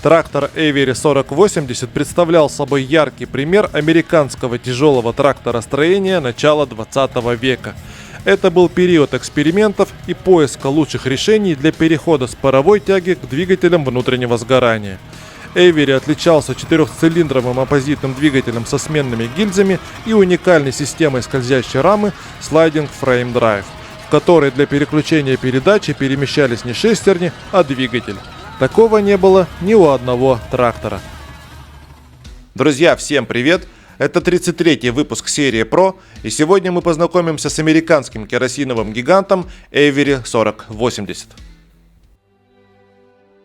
Трактор Avery 4080 представлял собой яркий пример американского тяжелого тракторостроения начала 20 века. Это был период экспериментов и поиска лучших решений для перехода с паровой тяги к двигателям внутреннего сгорания. Avery отличался четырехцилиндровым оппозитным двигателем со сменными гильзами и уникальной системой скользящей рамы Sliding Frame Drive, в которой для переключения передачи перемещались не шестерни, а двигатель. Такого не было ни у одного трактора. Друзья, всем привет! Это 33-й выпуск серии Pro, и сегодня мы познакомимся с американским керосиновым гигантом Avery 4080.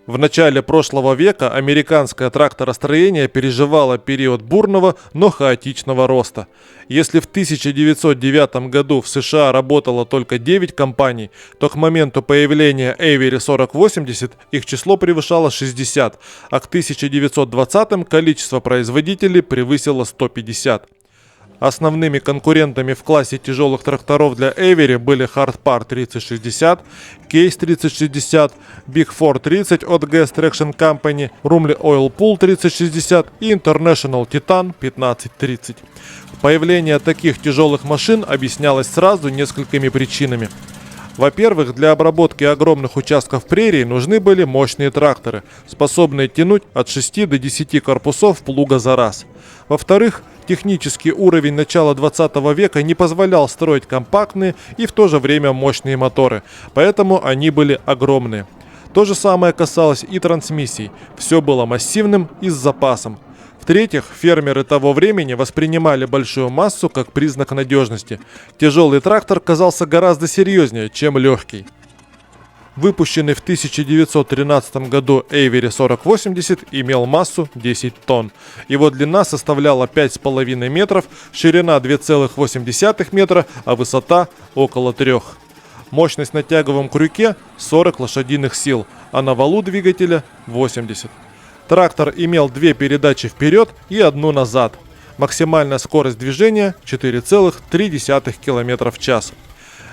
В начале прошлого века американское тракторостроение переживало период бурного, но хаотичного роста. Если в 1909 году в США работало только 9 компаний, то к моменту появления Avery 4080 их число превышало 60, а к 1920-м количество производителей превысило 150. Основными конкурентами в классе тяжелых тракторов для Avery были Hard Par 3060, Case 3060, Big 430 от Gas Traction Company, Rumley Oil Pool 3060 и International Titan 1530. Появление таких тяжелых машин объяснялось сразу несколькими причинами. Во-первых, для обработки огромных участков прерий нужны были мощные тракторы, способные тянуть от 6 до 10 корпусов плуга за раз. Во-вторых, технический уровень начала 20 века не позволял строить компактные и в то же время мощные моторы, поэтому они были огромные. То же самое касалось и трансмиссий, все было массивным и с запасом. В-третьих, фермеры того времени воспринимали большую массу как признак надежности. Тяжелый трактор казался гораздо серьезнее, чем легкий. Выпущенный в 1913 году Avery 4080 имел массу 10 тонн. Его длина составляла 5,5 метров, ширина 2,8 метра, а высота около 3. Мощность на тяговом крюке 40 лошадиных сил, а на валу двигателя 80. Трактор имел 2 передачи вперед и 1 назад. Максимальная скорость движения 4,3 км в час.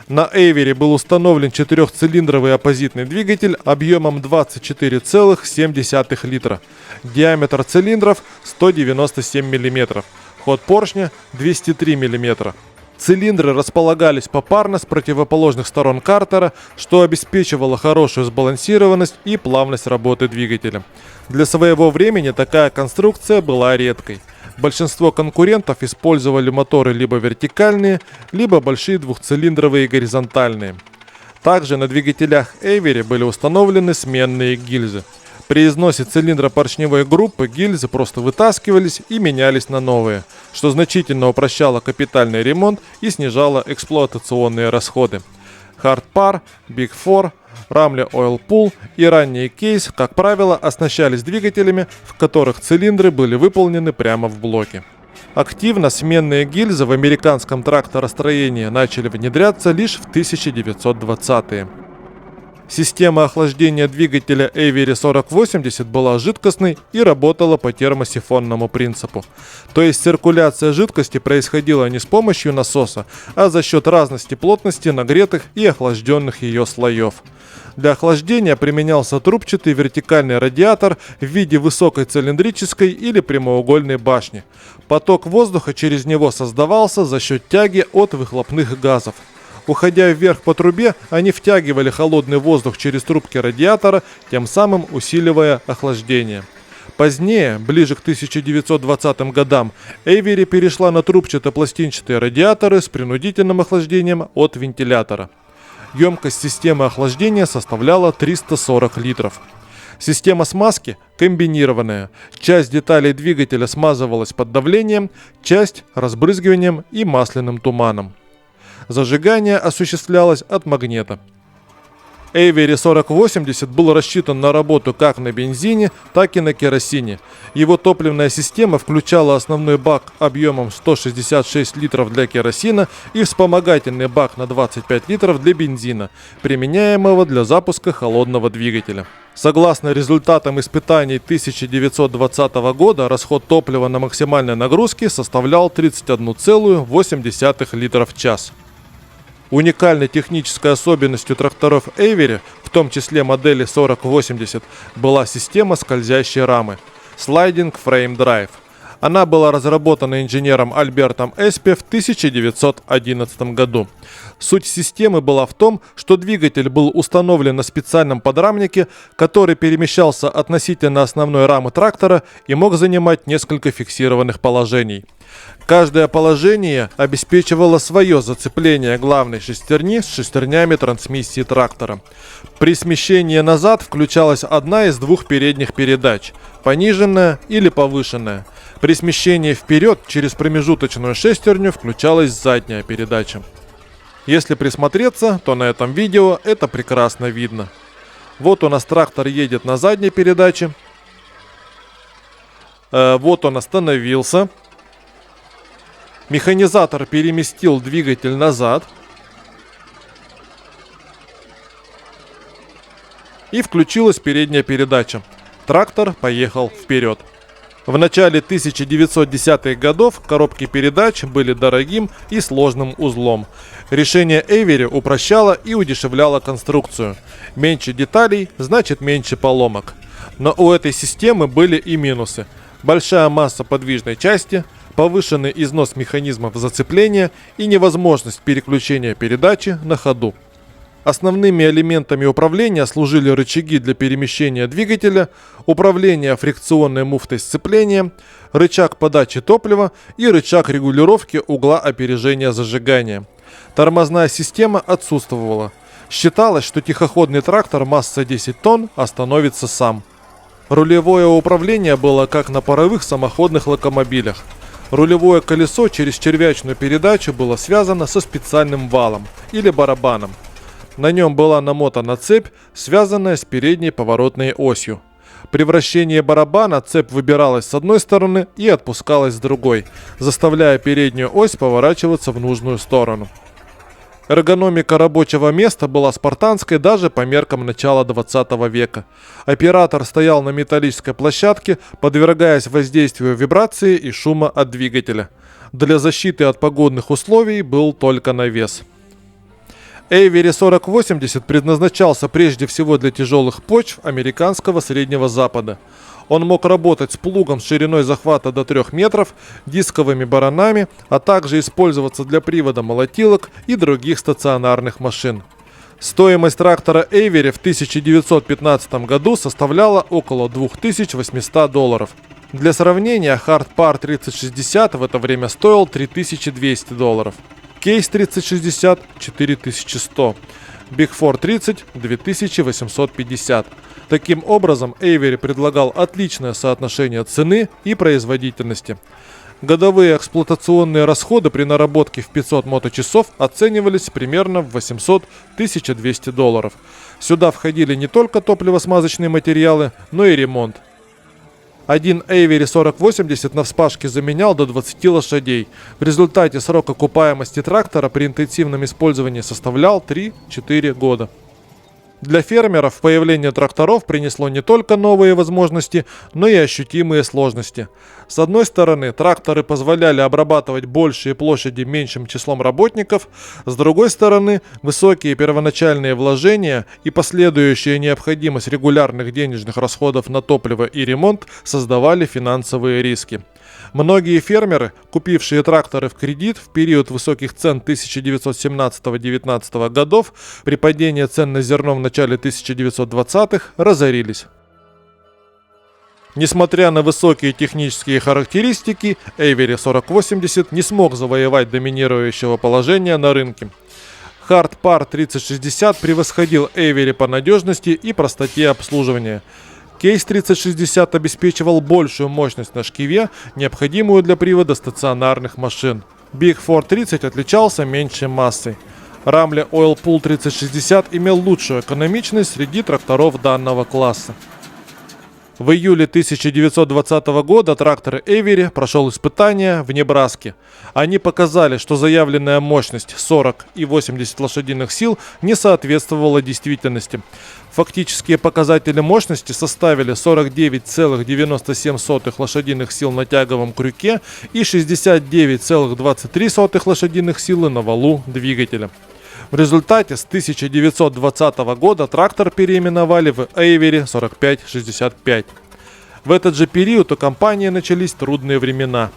На Avery был установлен 4-цилиндровый оппозитный двигатель объемом 24,7 литра. Диаметр цилиндров 197 мм. Ход поршня 203 мм. Цилиндры располагались попарно с противоположных сторон картера, что обеспечивало хорошую сбалансированность и плавность работы двигателя. Для своего времени такая конструкция была редкой. Большинство конкурентов использовали моторы либо вертикальные, либо большие двухцилиндровые горизонтальные. Также на двигателях Avery были установлены сменные гильзы. При износе цилиндра поршневой группы гильзы просто вытаскивались и менялись на новые, что значительно упрощало капитальный ремонт и снижало эксплуатационные расходы. Hard Par, Big 4, Rumley Oil Pool и ранний Case, как правило, оснащались двигателями, в которых цилиндры были выполнены прямо в блоке. Активно сменные гильзы в американском тракторостроении начали внедряться лишь в 1920-е. Система охлаждения двигателя Avery 4080 была жидкостной и работала по термосифонному принципу. То есть циркуляция жидкости происходила не с помощью насоса, а за счет разности плотности нагретых и охлажденных ее слоев. Для охлаждения применялся трубчатый вертикальный радиатор в виде высокой цилиндрической или прямоугольной башни. Поток воздуха через него создавался за счет тяги от выхлопных газов. Уходя вверх по трубе, они втягивали холодный воздух через трубки радиатора, тем самым усиливая охлаждение. Позднее, ближе к 1920 годам, Avery перешла на трубчато-пластинчатые радиаторы с принудительным охлаждением от вентилятора. Емкость системы охлаждения составляла 340 литров. Система смазки комбинированная. Часть деталей двигателя смазывалась под давлением, часть разбрызгиванием и масляным туманом. Зажигание осуществлялось от магнита. Avery 4080 был рассчитан на работу как на бензине, так и на керосине. Его топливная система включала основной бак объемом 166 литров для керосина и вспомогательный бак на 25 литров для бензина, применяемого для запуска холодного двигателя. Согласно результатам испытаний 1920 года, расход топлива на максимальной нагрузке составлял 31,8 литров в час. Уникальной технической особенностью тракторов Avery, в том числе модели 4080, была система скользящей рамы Sliding Frame Drive. Она была разработана инженером Альбертом Эспи в 1911 году. Суть системы была в том, что двигатель был установлен на специальном подрамнике, который перемещался относительно основной рамы трактора и мог занимать несколько фиксированных положений. Каждое положение обеспечивало свое зацепление главной шестерни с шестернями трансмиссии трактора. При смещении назад включалась одна из двух передних передач – пониженная или повышенная. При смещении вперед через промежуточную шестерню включалась задняя передача. Если присмотреться, то на этом видео это прекрасно видно. Вот у нас трактор едет на задней передаче. Вот он остановился. Механизатор переместил двигатель назад. И включилась передняя передача. Трактор поехал вперед. В начале 1910-х годов коробки передач были дорогим и сложным узлом. Решение Avery упрощало и удешевляло конструкцию. Меньше деталей значит меньше поломок. Но у этой системы были и минусы. Большая масса подвижной части, повышенный износ механизмов зацепления и невозможность переключения передачи на ходу. Основными элементами управления служили рычаги для перемещения двигателя, управление фрикционной муфтой сцепления, рычаг подачи топлива и рычаг регулировки угла опережения зажигания. Тормозная система отсутствовала. Считалось, что тихоходный трактор массой 10 тонн остановится сам. Рулевое управление было как на паровых самоходных локомобилях. Рулевое колесо через червячную передачу было связано со специальным валом или барабаном. На нем была намотана цепь, связанная с передней поворотной осью. При вращении барабана цепь выбиралась с одной стороны и отпускалась с другой, заставляя переднюю ось поворачиваться в нужную сторону. Эргономика рабочего места была спартанской даже по меркам начала 20 века. Оператор стоял на металлической площадке, подвергаясь воздействию вибрации и шума от двигателя. Для защиты от погодных условий был только навес. Avery 4080 предназначался прежде всего для тяжелых почв американского Среднего Запада. Он мог работать с плугом с шириной захвата до 3 метров, дисковыми баранами, а также использоваться для привода молотилок и других стационарных машин. Стоимость трактора Avery в 1915 году составляла около $2800. Для сравнения, Hard Par 3060 в это время стоил $3200. Кейс 3060 – 4100, Big 430 – 2850. Таким образом, Avery предлагал отличное соотношение цены и производительности. Годовые эксплуатационные расходы при наработке в 500 моточасов оценивались примерно в $800–1200. Сюда входили не только топливосмазочные материалы, но и ремонт. Один Avery 4080 на вспашке заменял до 20 лошадей. В результате срок окупаемости трактора при интенсивном использовании составлял 3-4 года. Для фермеров появление тракторов принесло не только новые возможности, но и ощутимые сложности. С одной стороны, тракторы позволяли обрабатывать большие площади меньшим числом работников, с другой стороны, высокие первоначальные вложения и последующая необходимость регулярных денежных расходов на топливо и ремонт создавали финансовые риски. Многие фермеры, купившие тракторы в кредит в период высоких цен 1917-19 годов, при падении цен на зерно в начале 1920-х, разорились. Несмотря на высокие технические характеристики, Avery 4080 не смог завоевать доминирующего положения на рынке. Hard Par 3060 превосходил Avery по надежности и простоте обслуживания. Кейс 3060 обеспечивал большую мощность на шкиве, необходимую для привода стационарных машин. Big 430 отличался меньшей массой. Рамле Oil Pool 3060 имел лучшую экономичность среди тракторов данного класса. В июле 1920 года трактор Avery прошел испытания в Небраске. Они показали, что заявленная мощность 40 и 80 лошадиных сил не соответствовала действительности. Фактические показатели мощности составили 49,97 лошадиных сил на тяговом крюке и 69,23 лошадиных силы на валу двигателя. В результате с 1920 года трактор переименовали в Avery 4565. В этот же период у компании начались трудные времена.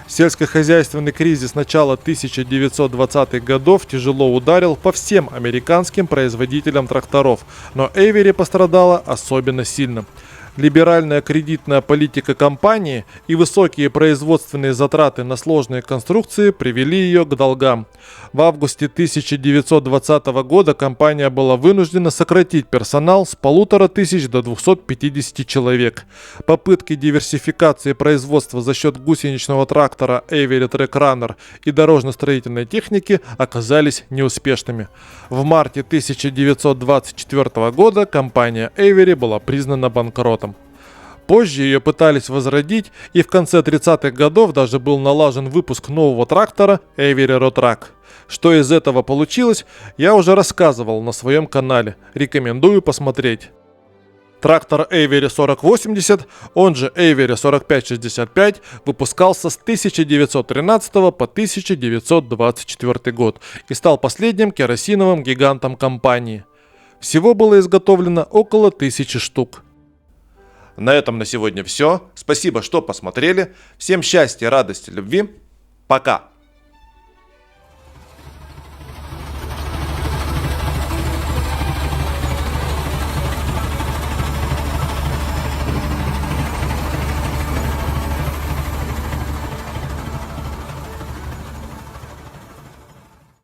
Сельскохозяйственный кризис начала 1920-х годов тяжело ударил по всем американским производителям тракторов, но Avery пострадала особенно сильно. Либеральная кредитная политика компании и высокие производственные затраты на сложные конструкции привели ее к долгам. В августе 1920 года компания была вынуждена сократить персонал с 1500 до 250 человек. Попытки диверсификации производства за счет гусеничного трактора Avery Track Runner и дорожно-строительной техники оказались неуспешными. В марте 1924 года компания Avery была признана банкротом. Позже ее пытались возродить, и в конце 30-х годов даже был налажен выпуск нового трактора Avery Rotrack. Что из этого получилось, я уже рассказывал на своем канале. Рекомендую посмотреть. Трактор Avery 4080, он же Avery 4565, выпускался с 1913 по 1924 год и стал последним керосиновым гигантом компании. Всего было изготовлено около 1000 штук. На этом на сегодня все. Спасибо, что посмотрели. Всем счастья, радости, любви. Пока.